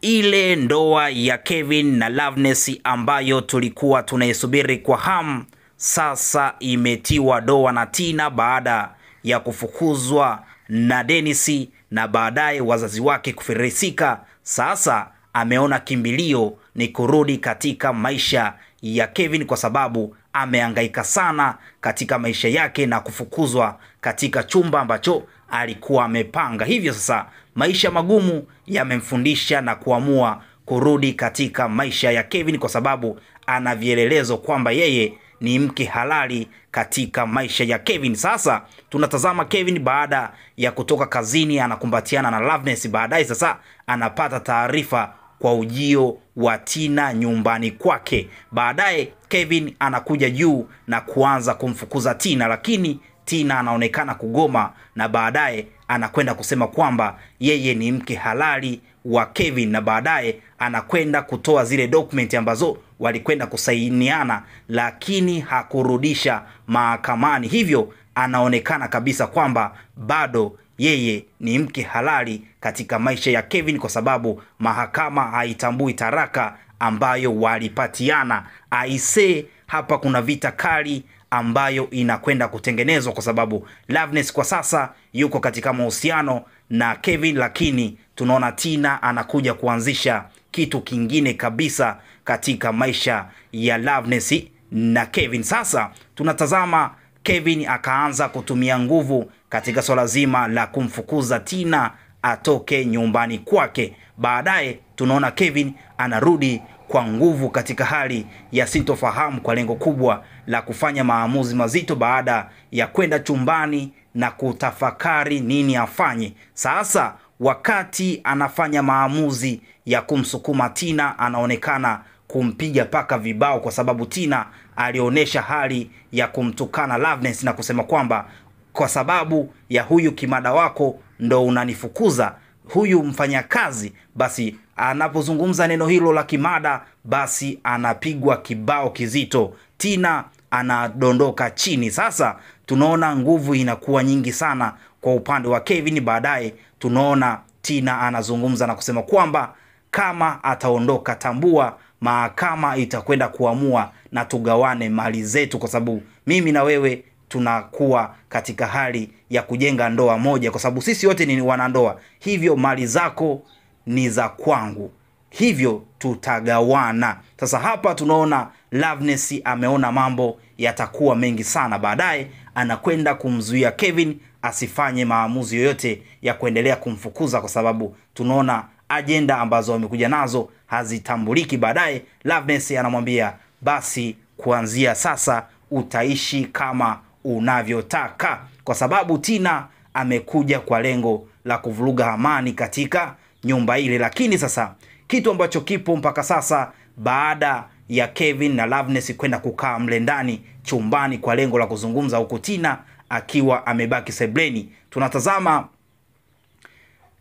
Ile ndoa ya Kevin na Loveness ambayo tulikuwa tunaisubiri kwa hamu sasa imetiwa doa na Tina baada ya kufukuzwa na Dennis na baadaye wazazi wake kufirisika. Sasa ameona kimbilio ni kurudi katika maisha ya Kevin kwa sababu amehangaika sana katika maisha yake na kufukuzwa katika chumba ambacho alikuwa amepanga. Hivyo sasa maisha magumu yamemfundisha na kuamua kurudi katika maisha ya Kevin kwa sababu ana vielelezo kwamba yeye ni mke halali katika maisha ya Kevin. Sasa tunatazama Kevin baada ya kutoka kazini anakumbatiana na Loveness, baadaye sasa anapata taarifa kwa ujio wa Tina nyumbani kwake. Baadaye Kevin anakuja juu na kuanza kumfukuza Tina, lakini Tina anaonekana kugoma na baadaye anakwenda kusema kwamba yeye ni mke halali wa Kevin, na baadaye anakwenda kutoa zile dokumenti ambazo walikwenda kusainiana, lakini hakurudisha mahakamani. Hivyo anaonekana kabisa kwamba bado yeye ni mke halali katika maisha ya Kevin kwa sababu mahakama haitambui taraka ambayo walipatiana. Aise, hapa kuna vita kali ambayo inakwenda kutengenezwa kwa sababu Loveness kwa sasa yuko katika mahusiano na Kevin, lakini tunaona Tina anakuja kuanzisha kitu kingine kabisa katika maisha ya Loveness na Kevin. Sasa tunatazama Kevin akaanza kutumia nguvu katika swala zima la kumfukuza Tina atoke nyumbani kwake. Baadaye tunaona Kevin anarudi kwa nguvu katika hali ya sintofahamu kwa lengo kubwa la kufanya maamuzi mazito baada ya kwenda chumbani na kutafakari nini afanye. Sasa wakati anafanya maamuzi ya kumsukuma Tina, anaonekana kumpiga paka vibao kwa sababu Tina alionyesha hali ya kumtukana Loveness na kusema kwamba kwa sababu ya huyu kimada wako ndo unanifukuza, huyu mfanyakazi. Basi anapozungumza neno hilo la kimada, basi anapigwa kibao kizito, Tina anadondoka chini. Sasa tunaona nguvu inakuwa nyingi sana kwa upande wa Kevin. Baadaye tunaona Tina anazungumza na kusema kwamba kama ataondoka, tambua mahakama itakwenda kuamua na tugawane mali zetu, kwa sababu mimi na wewe tunakuwa katika hali ya kujenga ndoa moja, kwa sababu sisi wote ni wanandoa. Hivyo mali zako ni za kwangu, hivyo tutagawana. Sasa hapa tunaona Loveness ameona mambo yatakuwa mengi sana. Baadaye anakwenda kumzuia Kevin asifanye maamuzi yoyote ya kuendelea kumfukuza kwa sababu tunaona agenda ambazo wamekuja nazo hazitambuliki. Baadaye Loveness anamwambia basi kuanzia sasa utaishi kama unavyotaka, kwa sababu Tina amekuja kwa lengo la kuvuruga amani katika nyumba ile. Lakini sasa kitu ambacho kipo mpaka sasa, baada ya Kevin na Loveness kwenda kukaa mle ndani chumbani kwa lengo la kuzungumza, huku Tina akiwa amebaki sebleni, tunatazama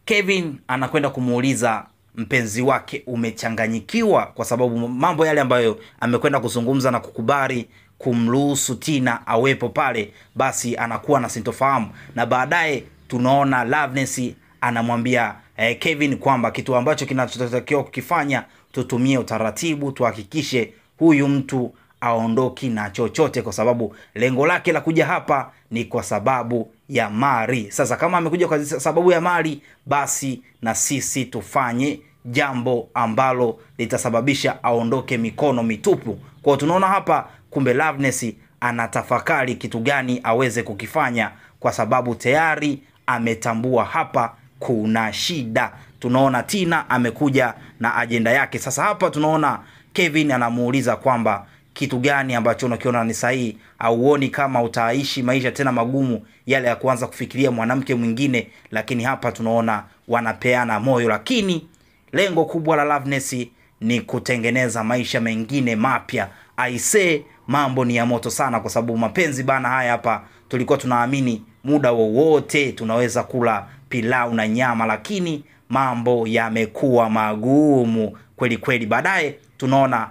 Kevin anakwenda kumuuliza mpenzi wake umechanganyikiwa, kwa sababu mambo yale ambayo amekwenda kuzungumza na kukubali kumruhusu Tina awepo pale, basi anakuwa na sintofahamu. Na baadaye tunaona Loveness anamwambia Kevin kwamba kitu ambacho kinachotakiwa kukifanya, tutumie utaratibu, tuhakikishe huyu mtu aondoki na chochote, kwa sababu lengo lake la kuja hapa ni kwa sababu ya mali. Sasa kama amekuja kwa sababu ya mali, basi na sisi tufanye jambo ambalo litasababisha aondoke mikono mitupu. Kwa tunaona hapa kumbe Loveness anatafakari kitu gani aweze kukifanya, kwa sababu tayari ametambua hapa kuna shida. Tunaona Tina amekuja na agenda yake. Sasa hapa tunaona Kevin anamuuliza kwamba kitu gani ambacho unakiona ni sahihi, au uoni kama utaishi maisha tena magumu yale ya kuanza kufikiria mwanamke mwingine. Lakini hapa tunaona wanapeana moyo, lakini lengo kubwa la Loveness ni kutengeneza maisha mengine mapya. Aise, mambo ni ya moto sana, kwa sababu mapenzi bana haya hapa tulikuwa tunaamini muda wowote tunaweza kula pilau na nyama, lakini mambo yamekuwa magumu kweli kweli. Baadaye tunaona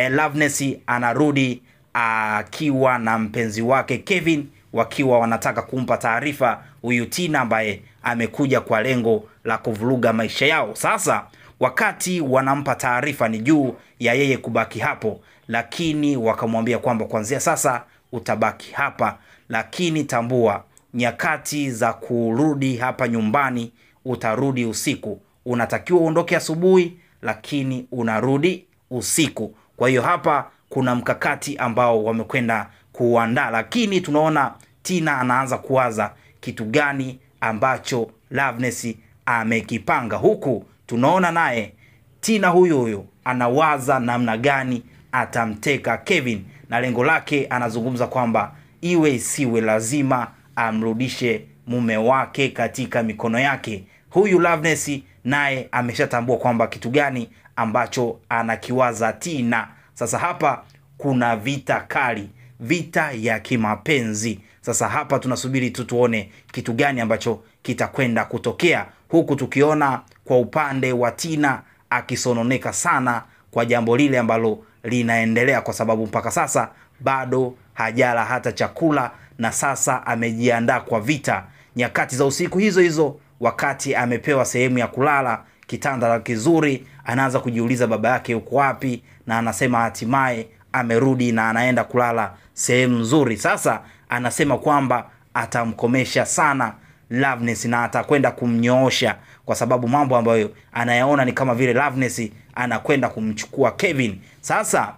Loveness anarudi akiwa na mpenzi wake Kevin, wakiwa wanataka kumpa taarifa huyu Tina ambaye amekuja kwa lengo la kuvuruga maisha yao. Sasa wakati wanampa taarifa ni juu ya yeye kubaki hapo, lakini wakamwambia kwamba kuanzia sasa utabaki hapa, lakini tambua nyakati za kurudi hapa nyumbani utarudi usiku. Unatakiwa uondoke asubuhi, lakini unarudi usiku. Kwa hiyo hapa kuna mkakati ambao wamekwenda kuandaa, lakini tunaona Tina anaanza kuwaza kitu gani ambacho Loveness amekipanga. Huku tunaona naye Tina huyo anawaza namna gani atamteka Kevin, na lengo lake anazungumza kwamba iwe isiwe lazima amrudishe mume wake katika mikono yake. Huyu Loveness naye ameshatambua kwamba kitu gani ambacho anakiwaza Tina. Sasa hapa kuna vita kali, vita ya kimapenzi. Sasa hapa tunasubiri tu tuone kitu gani ambacho kitakwenda kutokea, huku tukiona kwa upande wa Tina akisononeka sana kwa jambo lile ambalo linaendelea, kwa sababu mpaka sasa bado hajala hata chakula, na sasa amejiandaa kwa vita. Nyakati za usiku hizo wakati amepewa sehemu ya kulala, kitanda kizuri, anaanza kujiuliza baba yake yuko wapi, na anasema hatimaye amerudi na anaenda kulala sehemu nzuri. Sasa anasema kwamba atamkomesha sana Loveness na atakwenda kumnyoosha, kwa sababu mambo ambayo anayaona ni kama vile Loveness anakwenda kumchukua Kevin. Sasa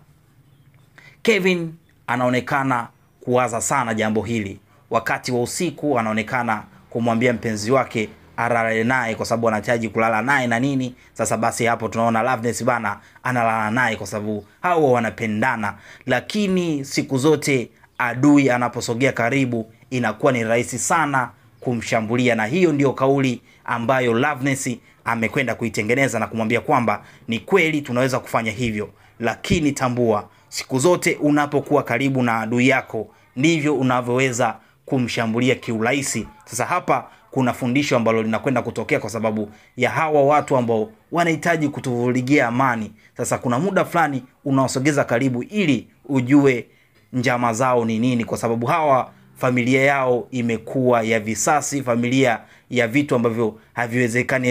Kevin anaonekana kuwaza sana jambo hili. Wakati wa usiku anaonekana kumwambia mpenzi wake alale naye kwa sababu anahitaji kulala naye na nini. Sasa basi hapo tunaona Loveness bana analala naye kwa sababu hao wanapendana, lakini siku zote adui anaposogea karibu inakuwa ni rahisi sana kumshambulia, na hiyo ndio kauli ambayo Loveness amekwenda kuitengeneza na kumwambia kwamba ni kweli tunaweza kufanya hivyo, lakini tambua siku zote unapokuwa karibu na adui yako ndivyo unavyoweza kumshambulia kiurahisi. Sasa hapa kuna fundisho ambalo linakwenda kutokea kwa sababu ya hawa watu ambao wanahitaji kutuvuligia amani. Sasa kuna muda fulani unaosogeza karibu ili ujue njama zao ni nini, kwa sababu hawa familia yao imekuwa ya visasi, familia ya vitu ambavyo haviwezekani,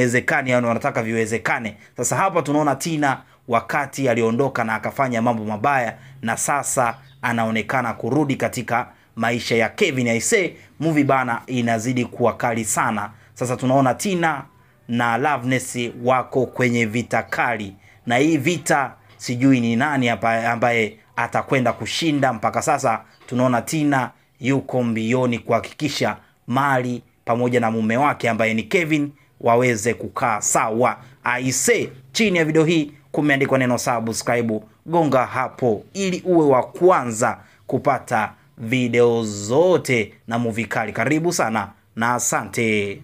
yani wanataka viwezekane. Sasa hapa tunaona Tina wakati aliondoka na akafanya mambo mabaya, na sasa anaonekana kurudi katika maisha ya Kevin. Aise, movie bana inazidi kuwa kali sana. Sasa tunaona Tina na Loveness wako kwenye vita kali, na hii vita sijui ni nani hapa ambaye atakwenda kushinda. Mpaka sasa tunaona Tina yuko mbioni kuhakikisha mali pamoja na mume wake ambaye ni Kevin waweze kukaa sawa. Aise, chini ya video hii kumeandikwa neno subscribe, gonga hapo ili uwe wa kwanza kupata video zote na movie kali. Karibu sana na asante.